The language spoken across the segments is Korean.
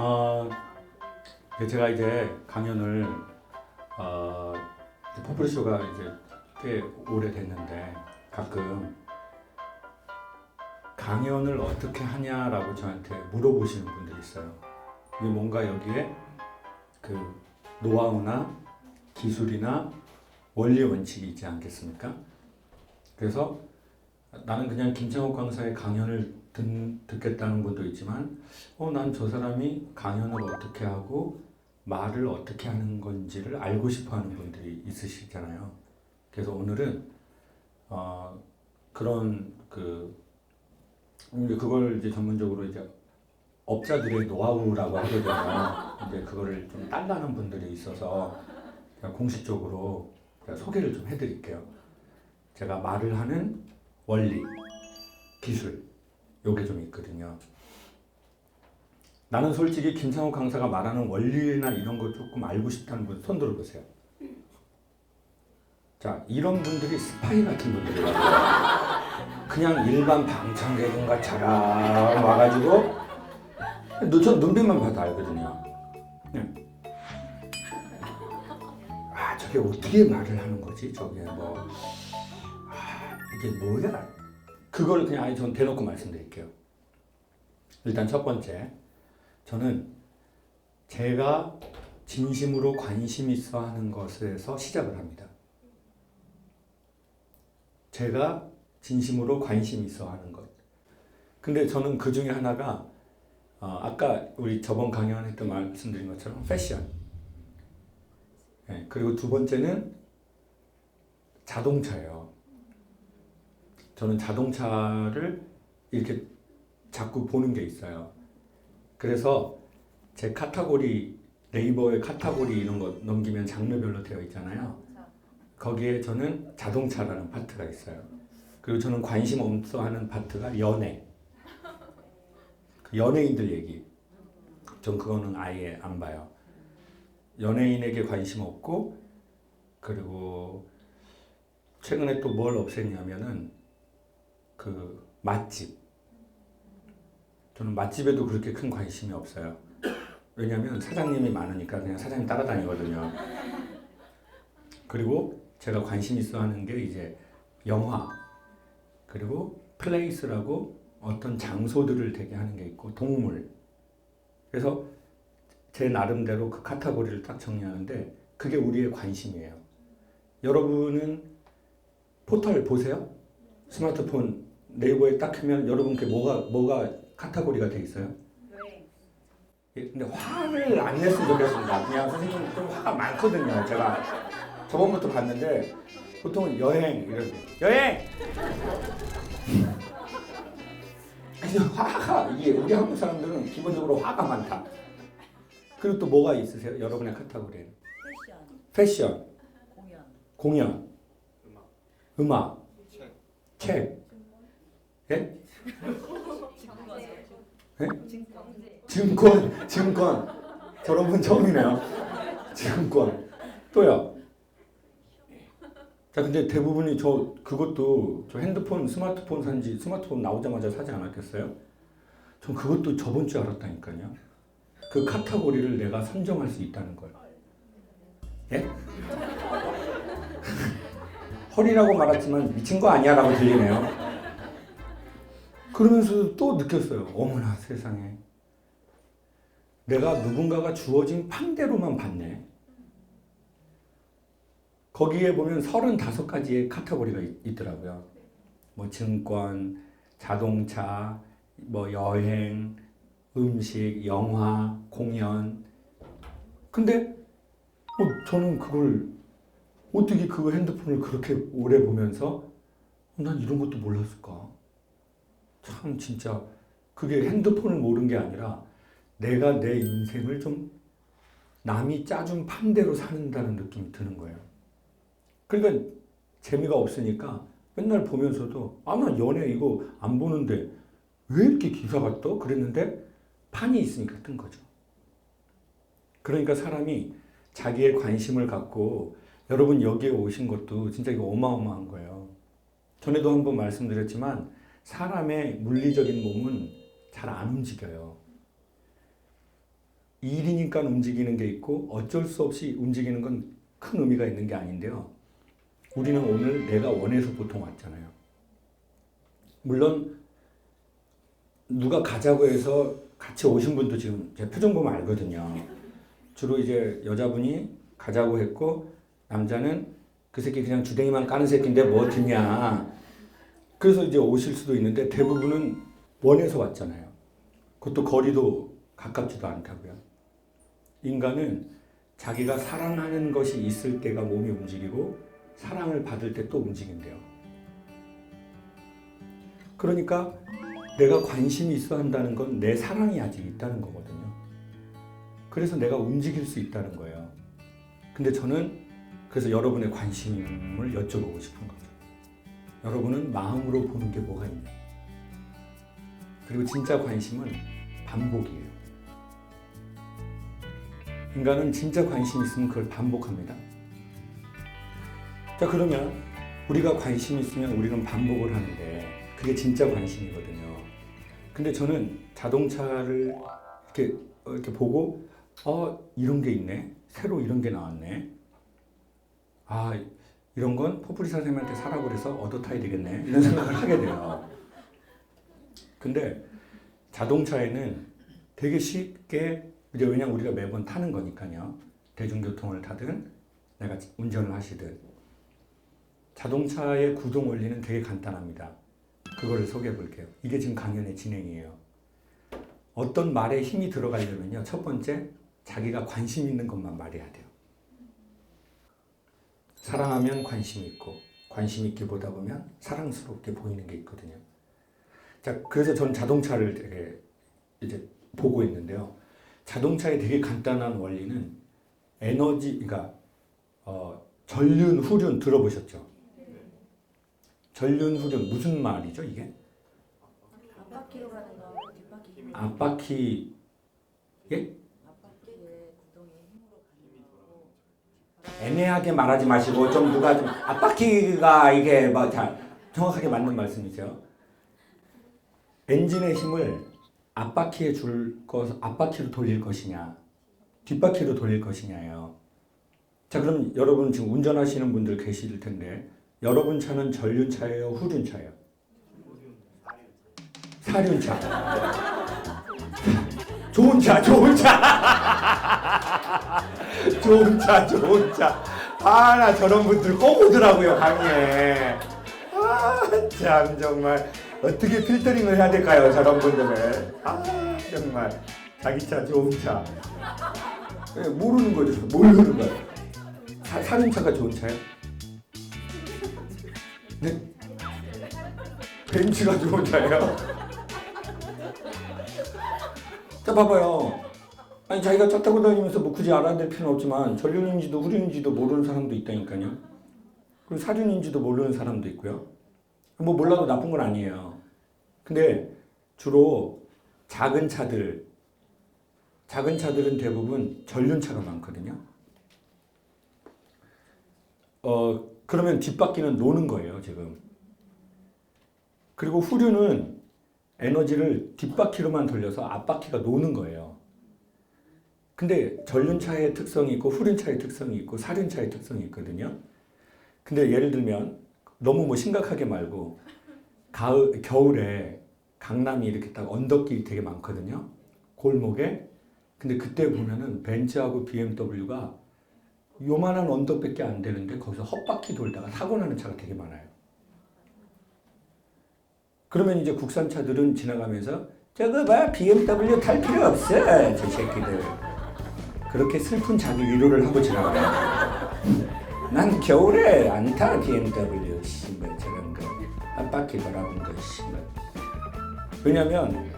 어, 제가 이제 강연을 포프리쇼가 이제 꽤 오래됐는데 가끔 강연을 어떻게 하냐라고 저한테 물어보시는 분들이 있어요. 이게 뭔가 여기에 그 노하우나 기술이나 원리 원칙이 있지 않겠습니까? 그래서 나는 그냥 김창욱 강사의 강연을 듣겠다는 분도 있지만 난 저 사람이 강연을 어떻게 하고 말을 어떻게 하는 건지를 알고 싶어 하는 분들이 있으시잖아요. 그래서 오늘은 그런 그걸 이제 전문적으로 이제 업자들의 노하우라고 하거든요. 이제 그거를 좀 딸라는 분들이 있어서 제가 공식적으로 제가 소개를 좀 해드릴게요. 제가 말을 하는 원리, 기술, 요게 좀 있거든요. 나는 솔직히 김창욱 강사가 말하는 원리나 이런 거 조금 알고 싶다는 분 손 들어보세요. 자, 이런 분들이 스파이 같은 분들이에요. 그냥 일반 방청객인 것처럼 와가지고 저 눈빛만 봐도 알거든요. 네. 저게 어떻게 말을 하는 거지? 저게 뭐 이게 뭐야? 그걸 그냥 아예 전 대놓고 말씀드릴게요. 일단 첫 번째, 저는 제가 진심으로 관심 있어 하는 것에서 시작을 합니다. 제가 진심으로 관심 있어 하는 것. 근데 저는 그 중에 하나가 아까 우리 저번 강연할 때 말씀드린 것처럼 패션. 네, 그리고 두 번째는 자동차예요. 저는 자동차를 이렇게 자꾸 보는 게 있어요. 그래서 제 카테고리, 네이버의 카테고리 이런 거 넘기면 장르별로 되어 있잖아요. 거기에 저는 자동차라는 파트가 있어요. 그리고 저는 관심 없어 하는 파트가 연애. 연예인들 얘기. 전 그거는 아예 안 봐요. 연예인에게 관심 없고, 그리고 최근에 또 뭘 없앴냐면은 그 맛집. 저는 맛집에도 그렇게 큰 관심이 없어요. 왜냐면 사장님이 많으니까 그냥 사장님 따라다니거든요. 그리고 제가 관심 있어 하는 게 이제 영화, 그리고 플레이스라고 어떤 장소들을 되게 하는 게 있고, 동물. 그래서 제 나름대로 그 카테고리를 딱 정리하는데 그게 우리의 관심이에요. 여러분은 포털 보세요? 스마트폰 네이버에 딱 하면 여러분께 뭐가 카테고리가 돼 있어요? 예, 근데 화를 안 냈으면 좋겠습니다. 그냥 선생님 좀 화가 많거든요. 제가 저번부터 봤는데 보통 여행 이런 여행. 그냥 화가 이게 우리 한국 사람들은 기본적으로 화가 많다. 그리고 또 뭐가 있으세요? 여러분의 카테고리에는? 패션, 공연, 음악, 책, 예? 예? 증권. 저런 분 처음이네요. 증권. 또요. 자, 근데 대부분이 그것도 핸드폰, 스마트폰 산지, 스마트폰 나오자마자 사지 않았겠어요? 전 그것도 저번 주에 알았다니까요. 그 카테고리를 내가 선정할 수 있다는 걸. 예? 헐이라고 말했지만 미친 거 아니야 라고 들리네요. 그러면서 또 느꼈어요. 어머나 세상에. 내가 누군가가 주어진 판대로만 봤네. 거기에 보면 35가지의 카테고리가 있더라고요. 뭐 증권, 자동차, 뭐 여행, 음식, 영화, 공연. 근데 저는 그걸 어떻게 그 핸드폰을 그렇게 오래 보면서 난 이런 것도 몰랐을까? 참 진짜 그게 핸드폰을 모르는 게 아니라 내가 내 인생을 좀 남이 짜준 판대로 산다는 느낌이 드는 거예요. 그러니까 재미가 없으니까 맨날 보면서도 나 연애 이거 안 보는데 왜 이렇게 기사가 떠? 그랬는데 판이 있으니까 뜬 거죠. 그러니까 사람이 자기의 관심을 갖고 여러분 여기에 오신 것도 진짜 이거 어마어마한 거예요. 전에도 한번 말씀드렸지만 사람의 물리적인 몸은 잘 안 움직여요. 일이니까 움직이는 게 있고 어쩔 수 없이 움직이는 건 큰 의미가 있는 게 아닌데요. 우리는 오늘 내가 원해서 보통 왔잖아요. 물론 누가 가자고 해서 같이 오신 분도 지금 제 표정 보면 알거든요. 주로 이제 여자분이 가자고 했고 남자는 그 새끼 그냥 주댕이만 까는 새끼인데 뭐 듣냐. 그래서 이제 오실 수도 있는데 대부분은 원해서 왔잖아요. 그것도 거리도 가깝지도 않다고요. 인간은 자기가 사랑하는 것이 있을 때가 몸이 움직이고 사랑을 받을 때 또 움직인대요. 그러니까 내가 관심이 있어 한다는 건 내 사랑이 아직 있다는 거거든요. 그래서 내가 움직일 수 있다는 거예요. 근데 저는 그래서 여러분의 관심을 여쭤보고 싶은 거죠. 여러분은 마음으로 보는 게 뭐가 있냐. 그리고 진짜 관심은 반복이에요. 인간은 진짜 관심 있으면 그걸 반복합니다. 자, 그러면 우리가 관심 있으면 우리는 반복을 하는데 그게 진짜 관심이거든요. 근데 저는 자동차를 이렇게 보고 이런 게 있네. 새로 이런 게 나왔네. 이런 건 포프리사 선생님한테 사라고 그래서 얻어 타야 되겠네. 이런 생각을 하게 돼요. 근데 자동차에는 되게 쉽게 이제 왜냐면 우리가 매번 타는 거니까요. 대중교통을 타든 내가 운전을 하시든 자동차의 구동 원리는 되게 간단합니다. 그거를 소개해 볼게요. 이게 지금 강연의 진행이에요. 어떤 말에 힘이 들어가려면요. 첫 번째, 자기가 관심 있는 것만 말해야 돼요. 사랑하면 관심 있고 관심 있게 보다 보면 사랑스럽게 보이는 게 있거든요. 자, 그래서 저는 자동차를 되게 이제 보고 있는데요. 자동차의 되게 간단한 원리는 에너지, 그러니까 전륜, 후륜 들어보셨죠? 전륜, 후륜 무슨 말이죠 이게? 앞바퀴로 가는 거, 뒷바퀴. 앞바퀴, 예? 앞바퀴의 구동이 힘으로 가는 거고. 애매하게 말하지 마시고 좀 누가 좀 앞바퀴가 이게 뭐 잘 정확하게 맞는 말씀이죠. 엔진의 힘을 앞바퀴에 앞바퀴로 돌릴 것이냐, 뒷바퀴로 돌릴 것이냐예요. 자, 그럼 여러분 지금 운전하시는 분들 계실 텐데, 여러분 차는 전륜차예요, 후륜차예요? 사륜차. 좋은 차, 좋은 차. 좋은 차, 좋은 차. 나 저런 분들 꼭 오더라고요, 강의에. 참, 정말. 어떻게 필터링을 해야 될까요, 저런 분들은. 정말. 자기 차, 좋은 차. 모르는 거죠. 모르는 거예요. 사륜차가 좋은 차예요? 네? 벤츠가 좋은 차예요? 자, 봐봐요. 아니, 자기가 차 타고 다니면서 뭐 굳이 알아야 될 필요는 없지만 전륜인지도 후륜인지도 모르는 사람도 있다니까요. 그리고 사륜인지도 모르는 사람도 있고요. 뭐 몰라도 나쁜 건 아니에요. 근데 주로 작은 차들은 대부분 전륜차가 많거든요. 그러면 뒷바퀴는 노는 거예요, 지금. 그리고 후륜은 에너지를 뒷바퀴로만 돌려서 앞바퀴가 노는 거예요. 근데 전륜차의 특성이 있고 후륜차의 특성이 있고 사륜차의 특성이 있거든요. 근데 예를 들면 너무 뭐 심각하게 말고 겨울에 강남이 이렇게 딱 언덕길이 되게 많거든요. 골목에. 근데 그때 보면은 벤츠하고 BMW가 요만한 언덕밖에 안 되는데 거기서 헛바퀴 돌다가 사고 나는 차가 되게 많아요. 그러면 이제 국산차들은 지나가면서 저거 봐, BMW 탈 필요 없어, 저 새끼들. 그렇게 슬픈 자기 위로를 하고 지나가요. 난 겨울에 안 타, BMW. 씨발, 저런 거. 앞바퀴 돌아본 거, 씨발. 왜냐면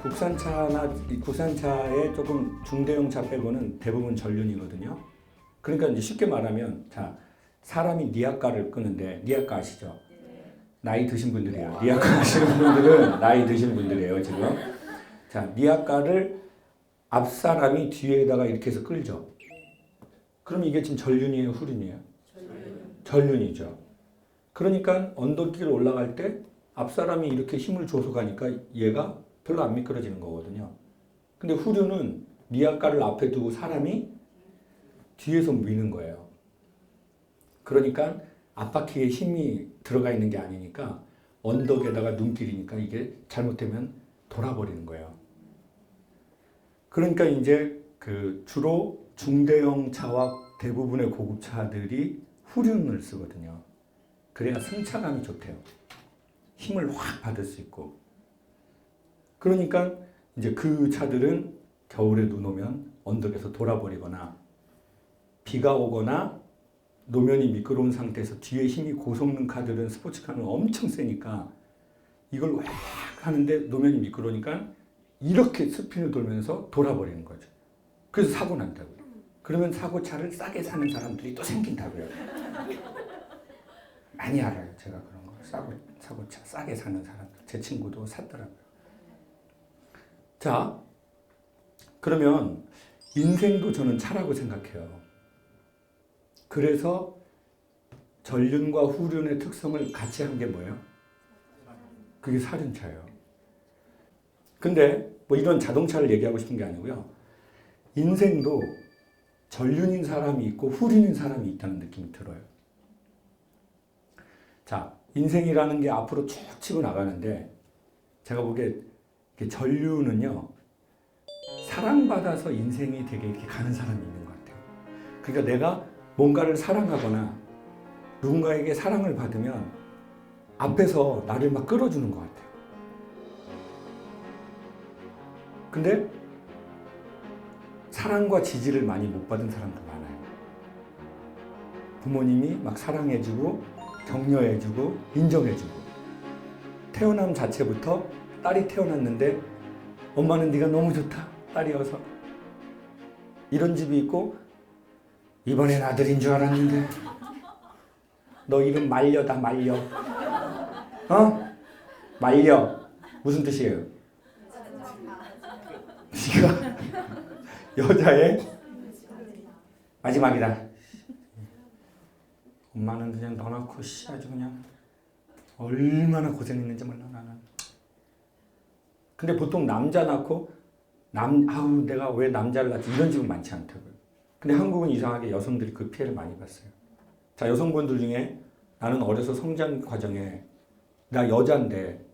국산차에 조금 중대형 차 빼고는 대부분 전륜이거든요. 그러니까 이제 쉽게 말하면, 자, 사람이 니아까를 끄는데, 니아까 아시죠? 나이 드신 분들이에요. 니아까 하시는 분들은 나이 드신 분들이에요, 지금. 자, 니아까를 앞 사람이 뒤에다가 이렇게 해서 끌죠. 그럼 이게 지금 전륜이에요, 후륜이에요? 전륜이죠. 그러니까 언덕길 올라갈 때 앞 사람이 이렇게 힘을 줘서 가니까 얘가 별로 안 미끄러지는 거거든요. 근데 후륜은 리아카를 앞에 두고 사람이 뒤에서 미는 거예요. 그러니까 앞바퀴에 힘이 들어가 있는 게 아니니까 언덕에다가 눈길이니까 이게 잘못되면 돌아버리는 거예요. 그러니까 이제 그 주로 중대형 차와 대부분의 고급차들이 후륜을 쓰거든요. 그래야 승차감이 좋대요. 힘을 확 받을 수 있고. 그러니까 이제 그 차들은 겨울에 눈 오면 언덕에서 돌아버리거나 비가 오거나 노면이 미끄러운 상태에서 뒤에 힘이 고성능 카들은 스포츠카는 엄청 세니까 이걸 왁 하는데 노면이 미끄러우니까 이렇게 스핀을 돌면서 돌아버리는 거죠. 그래서 사고 난다고요. 그러면 사고차를 싸게 사는 사람들이 또 생긴다고요. 많이 알아요. 제가 그런 거. 사고차 싸게 사는 사람들. 제 친구도 샀더라고요. 자, 그러면 인생도 저는 차라고 생각해요. 그래서 전륜과 후륜의 특성을 같이 한 게 뭐예요? 그게 사륜차예요. 근데 뭐 이런 자동차를 얘기하고 싶은 게 아니고요. 인생도 전륜인 사람이 있고 후륜인 사람이 있다는 느낌이 들어요. 자, 인생이라는 게 앞으로 쭉 치고 나가는데 제가 보기에 전륜은요. 사랑받아서 인생이 되게 이렇게 가는 사람이 있는 것 같아요. 그러니까 내가 뭔가를 사랑하거나 누군가에게 사랑을 받으면 앞에서 나를 막 끌어주는 것 같아요. 근데 사랑과 지지를 많이 못 받은 사람도 많아요. 부모님이 막 사랑해주고 격려해주고 인정해주고 태어남 자체부터 딸이 태어났는데 엄마는 네가 너무 좋다 딸이어서 이런 집이 있고 이번엔 아들인 줄 알았는데 너 이름 말려다 말려. 어? 말려 무슨 뜻이에요? 네가 여자의 마지막이다. 엄마는 그냥 너 낳고 아주 그냥 얼마나 고생했는지 몰라 나는. 근데 보통 남자 낳고 아우 내가 왜 남자를 낳지 이런 집은 많지 않다고요. 근데 한국은 이상하게 여성들이 그 피해를 많이 봤어요. 자, 여성분들 중에 나는 어려서 성장 과정에 나 여자인데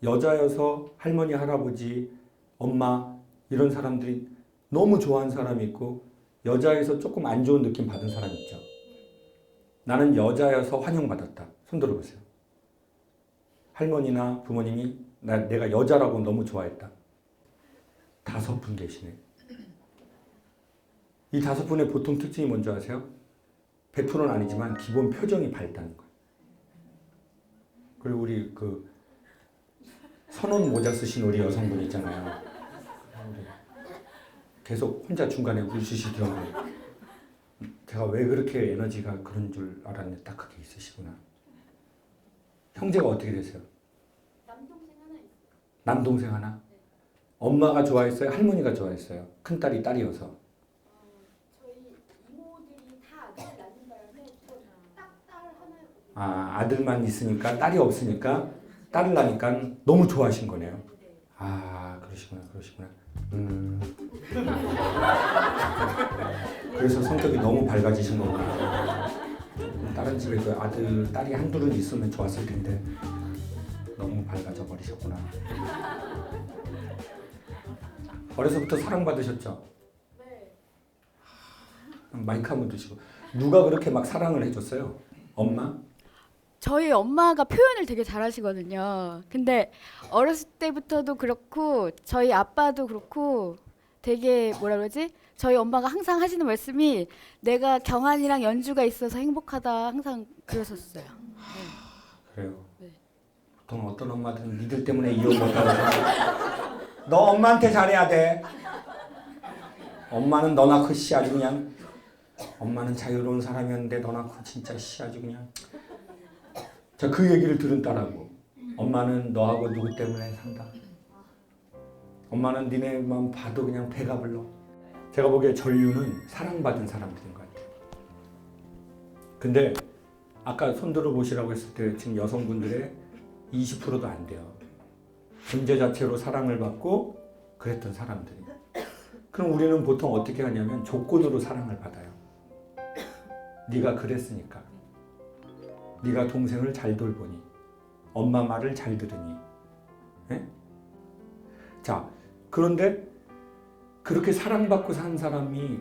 여자여서 할머니, 할아버지, 엄마 이런 사람들이 너무 좋아하는 사람이 있고 여자에서 조금 안 좋은 느낌 받은 사람 있죠. 나는 여자여서 환영받았다. 손 들어보세요. 할머니나 부모님이 내가 여자라고 너무 좋아했다. 5분 계시네. 이 5분의 보통 특징이 뭔지 아세요? 100%는 아니지만 기본 표정이 밝다는 거예요. 그리고 우리 그 선원 모자 쓰신 우리 여성분 있잖아요. 계속 혼자 중간에 웃으시더라고요. 제가 왜 그렇게 에너지가 그런 줄 알았는데 딱 그게 있으시구나. 형제가 어떻게 되세요? 남동생 하나 있어요. 남동생 하나? 네. 엄마가 좋아했어요? 할머니가 좋아했어요? 큰딸이 딸이어서. 저희 이모들이 다 아들 낳는 바람에 딱 딸 하나였거든요. 아, 아들만 있으니까 딸이 없으니까 딸을 낳으니까 너무 좋아하신 거네요. 아, 그러시구나. 그래서 성격이 너무 밝아지신 거구나. 다른 집에도 아들, 딸이 한둘은 있으면 좋았을 텐데 너무 밝아져 버리셨구나. 어려서부터 사랑받으셨죠? 네. 마이크 한번 드시고. 누가 그렇게 막 사랑을 해줬어요? 엄마? 저희 엄마가 표현을 되게 잘하시거든요. 근데 어렸을 때부터도 그렇고 저희 아빠도 그렇고 되게 뭐라 그러지? 저희 엄마가 항상 하시는 말씀이 내가 경환이랑 연주가 있어서 행복하다 항상 그러셨어요. 그래요. 네. 보통 어떤 엄마들은 니들 때문에 이혼 못하고 너 엄마한테 잘해야 돼. 엄마는 너 낳고 씨 아주 그냥 엄마는 자유로운 사람이었는데 너 낳고 진짜 씨 아주 그냥. 자, 그 얘기를 들은 딸하고 엄마는 너하고 누구 때문에 산다. 엄마는 니네만 봐도 그냥 배가 불러. 제가 보기에 전류는 사랑받은 사람들인 것 같아요. 근데 아까 손 들어보시라고 했을 때 지금 여성분들의 20%도 안 돼요. 존재 자체로 사랑을 받고 그랬던 사람들이. 그럼 우리는 보통 어떻게 하냐면 조건으로 사랑을 받아요. 네가 그랬으니까. 네가 동생을 잘 돌보니. 엄마 말을 잘 들으니. 예? 자, 그런데 그렇게 사랑받고 산 사람이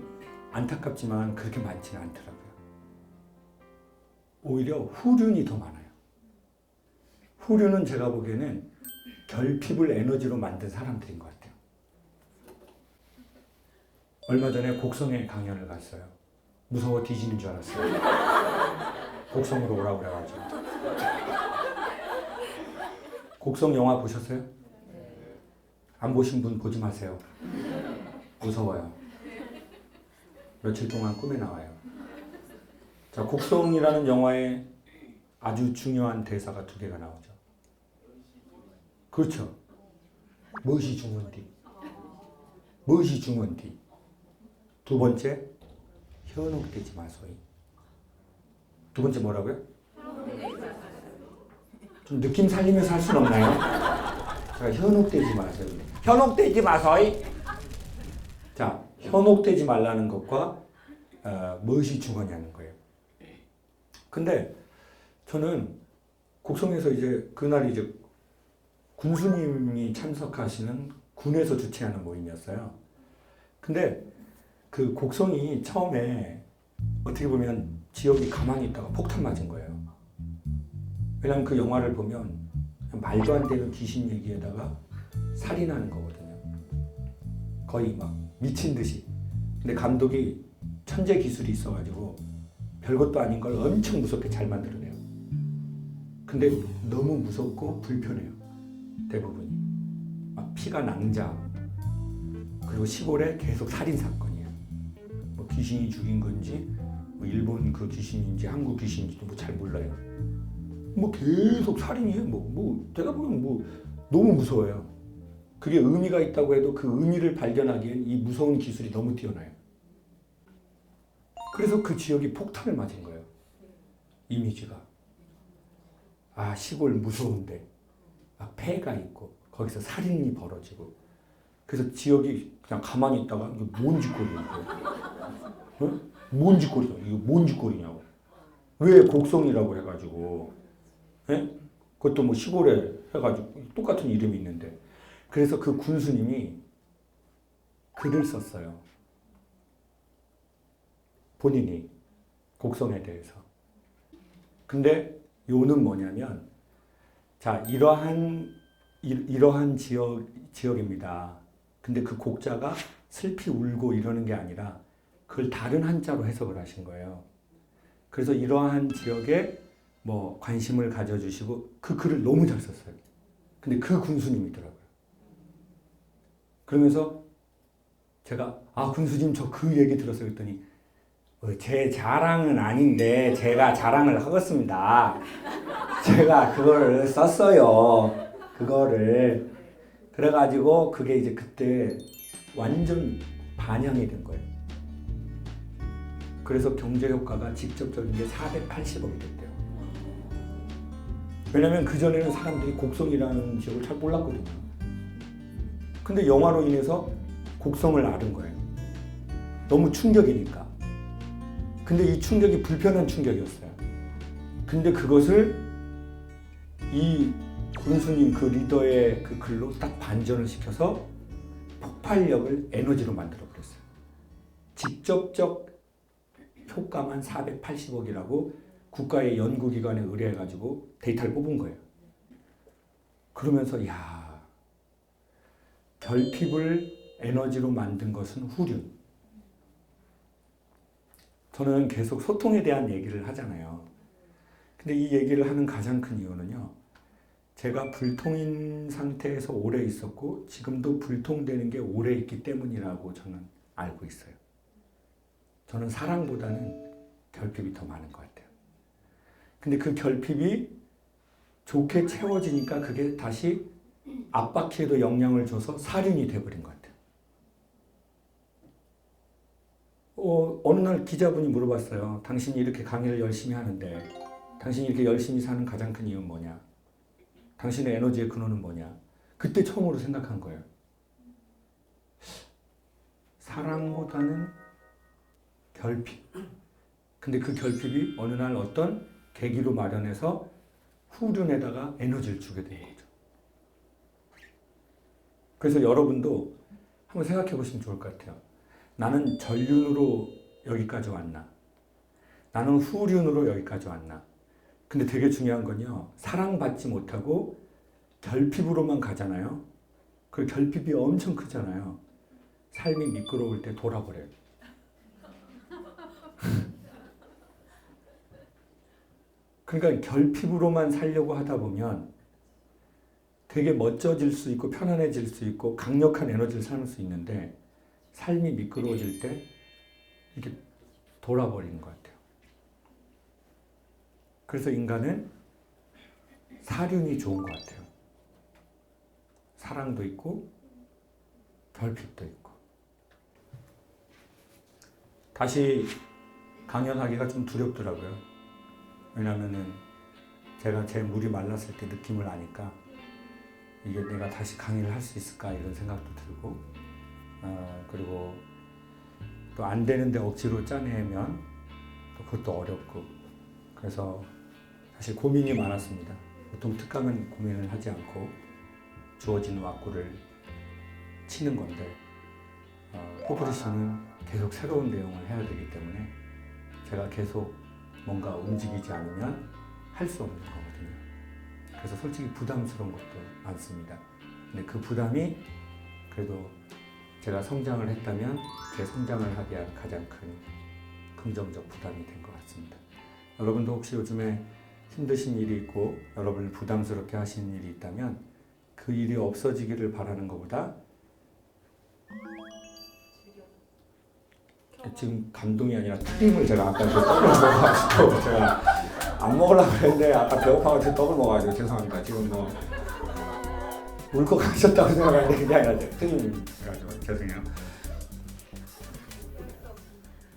안타깝지만 그렇게 많지는 않더라고요. 오히려 후륜이 더 많아요. 후륜은 제가 보기에는 결핍을 에너지로 만든 사람들인 것 같아요. 얼마 전에 곡성에 강연을 갔어요. 무서워 뒤지는 줄 알았어요. 곡성으로 오라고 그래가지고. 곡성 영화 보셨어요? 안 보신 분 보지 마세요. 무서워요. 며칠 동안 꿈에 나와요. 자, 곡성이라는 영화에 아주 중요한 대사가 2개가 나오죠. 그렇죠. 무엇이 중헌디? 무엇이 중헌디? 2번째, 현혹되지 마소이. 2번째 뭐라고요? 좀 느낌 살리면서 할 수는 없나요? 제가 현혹되지 마세요. 현혹되지 마소이. 자, 현혹되지 말라는 것과 무엇이 중요하냐는 거예요. 근데 저는 곡성에서 이제 그날 이제 군수님이 참석하시는 군에서 주최하는 모임이었어요. 근데 그 곡성이 처음에 어떻게 보면 지역이 가만히 있다가 폭탄 맞은 거예요. 왜냐면 그 영화를 보면 말도 안 되는 귀신 얘기에다가 살인하는 거거든요. 거의 막 미친 듯이. 근데 감독이 천재 기술이 있어가지고 별것도 아닌 걸 엄청 무섭게 잘 만들어내요. 근데 너무 무섭고 불편해요. 대부분이. 막 피가 낭자. 그리고 시골에 계속 살인 사건이에요. 뭐 귀신이 죽인 건지, 뭐 일본 그 귀신인지 한국 귀신인지도 뭐 잘 몰라요. 뭐 계속 살인이에요. 뭐 제가 보면 뭐 너무 무서워요. 그게 의미가 있다고 해도 그 의미를 발견하기엔 이 무서운 기술이 너무 뛰어나요. 그래서 그 지역이 폭탄을 맞은 거예요. 이미지가. 아, 시골 무서운데 막 폐가 있고 거기서 살인이 벌어지고 그래서 지역이 그냥 가만히 있다가 이게 뭔 짓거리냐고. 어? 뭔 짓거리냐. 이거 뭔 짓거리냐고. 왜 곡성이라고 해가지고. 예? 그것도 뭐 시골에 해가지고 똑같은 이름이 있는데. 그래서 그 군수님이 글을 썼어요. 본인이 곡성에 대해서. 근데 요는 뭐냐면 자, 이러한 지역입니다. 근데 그 곡자가 슬피 울고 이러는 게 아니라 그걸 다른 한자로 해석을 하신 거예요. 그래서 이러한 지역에 뭐 관심을 가져주시고 그 글을 너무 잘 썼어요. 근데 그 군수님이더라고요. 그러면서 제가 군수님 저 그 얘기 들었어요 했더니 제 자랑은 아닌데 제가 자랑을 하겠습니다. 제가 그거를 썼어요. 그거를. 그래가지고 그게 이제 그때 완전 반영이 된 거예요. 그래서 경제효과가 직접적인 게 480억이 됐대요. 왜냐면 그전에는 사람들이 곡성이라는 지역을 잘 몰랐거든요. 근데 영화로 인해서 곡성을 알은 거예요. 너무 충격이니까. 근데 이 충격이 불편한 충격이었어요. 근데 그것을 이 군수님 그 리더의 그 글로 딱 반전을 시켜서 폭발력을 에너지로 만들어 버렸어요. 직접적 효과만 480억이라고 국가의 연구기관에 의뢰해가지고 데이터를 뽑은 거예요. 그러면서 야, 결핍을 에너지로 만든 것은 후륜. 저는 계속 소통에 대한 얘기를 하잖아요. 근데 이 얘기를 하는 가장 큰 이유는요. 제가 불통인 상태에서 오래 있었고 지금도 불통되는 게 오래 있기 때문이라고 저는 알고 있어요. 저는 사랑보다는 결핍이 더 많은 것 같아요. 근데 그 결핍이 좋게 채워지니까 그게 다시 앞바퀴에도 영향을 줘서 살인이 돼버린 것 같아요. 어느 날 기자분이 물어봤어요. 당신이 이렇게 강의를 열심히 하는데 당신이 이렇게 열심히 사는 가장 큰 이유는 뭐냐? 당신의 에너지의 근원은 뭐냐? 그때 처음으로 생각한 거예요. 사랑보다는 결핍. 근데 그 결핍이 어느 날 어떤 계기로 마련해서 후륜에다가 에너지를 주게 된 거죠. 그래서 여러분도 한번 생각해 보시면 좋을 것 같아요. 나는 전륜으로 여기까지 왔나? 나는 후륜으로 여기까지 왔나? 근데 되게 중요한 건요. 사랑받지 못하고 결핍으로만 가잖아요. 그 결핍이 엄청 크잖아요. 삶이 미끄러울 때 돌아버려요. 그러니까 결핍으로만 살려고 하다 보면 되게 멋져질 수 있고 편안해질 수 있고 강력한 에너지를 삼을 수 있는데 삶이 미끄러워질 때 이게 돌아버리는 것 같아요. 그래서 인간은 사륜이 좋은 것 같아요. 사랑도 있고 결핍도 있고. 다시 강연하기가 좀 두렵더라고요. 왜냐하면은 제가 제 물이 말랐을 때 느낌을 아니까 이게 내가 다시 강의를 할 수 있을까 이런 생각도 들고 그리고 또 안 되는데 억지로 짜내면 또 그것도 어렵고 그래서 사실 고민이 많았습니다. 보통 특강은 고민을 하지 않고 주어진 왁구를 치는 건데 포프리즘은 계속 새로운 내용을 해야 되기 때문에 제가 계속 뭔가 움직이지 않으면 할 수 없는 거거든요. 그래서 솔직히 부담스러운 것도 많습니다. 근데 그 부담이 그래도 제가 성장을 했다면 제 성장을 하게 한 가장 큰 긍정적 부담이 된 것 같습니다. 여러분도 혹시 요즘에 힘드신 일이 있고 여러분을 부담스럽게 하시는 일이 있다면 그 일이 없어지기를 바라는 것보다 지금 감동이 아니라 튀김을 제가 아까 떡을 먹어가지고 제가 안 먹으려고 했는데 아까 배고파가지고 떡을 먹어가지고 죄송합니다. 지금 뭐 울컥하셨다고 생각하는데 그게 아니라 튀김이라서 죄송해요.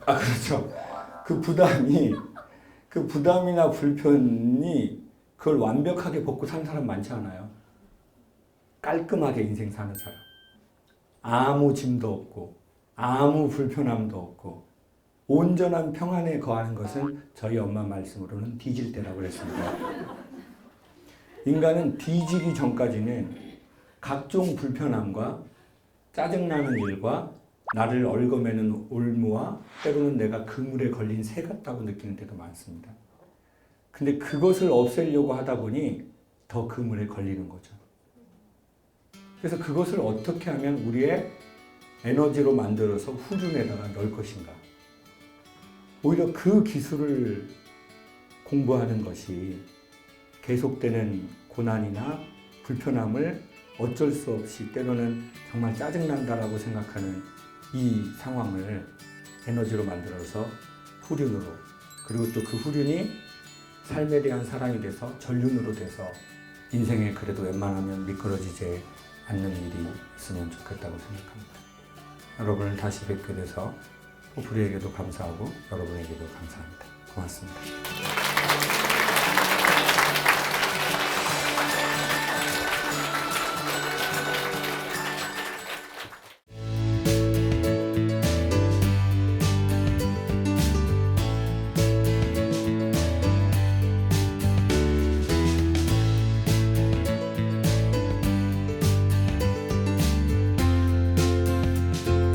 아 그렇죠. 그 부담이나 불편이 그걸 완벽하게 벗고 사는 사람 많지 않아요. 깔끔하게 인생 사는 사람. 아무 짐도 없고 아무 불편함도 없고 온전한 평안에 거하는 것은 저희 엄마 말씀으로는 뒤질 때라고 그랬습니다. 인간은 뒤지기 전까지는 각종 불편함과 짜증나는 일과 나를 얽어매는 올무와 때로는 내가 그물에 걸린 새 같다고 느끼는 때도 많습니다. 근데 그것을 없애려고 하다 보니 더 그물에 걸리는 거죠. 그래서 그것을 어떻게 하면 우리의 에너지로 만들어서 후륜에다가 넣을 것인가. 오히려 그 기술을 공부하는 것이 계속되는 고난이나 불편함을 어쩔 수 없이 때로는 정말 짜증난다라고 생각하는 이 상황을 에너지로 만들어서 후륜으로 그리고 또 그 후륜이 삶에 대한 사랑이 돼서 전륜으로 돼서 인생에 그래도 웬만하면 미끄러지지 않는 일이 있으면 좋겠다고 생각합니다. 여러분을 다시 뵙게 돼서 포프리에게도 감사하고 여러분에게도 감사합니다. 고맙습니다.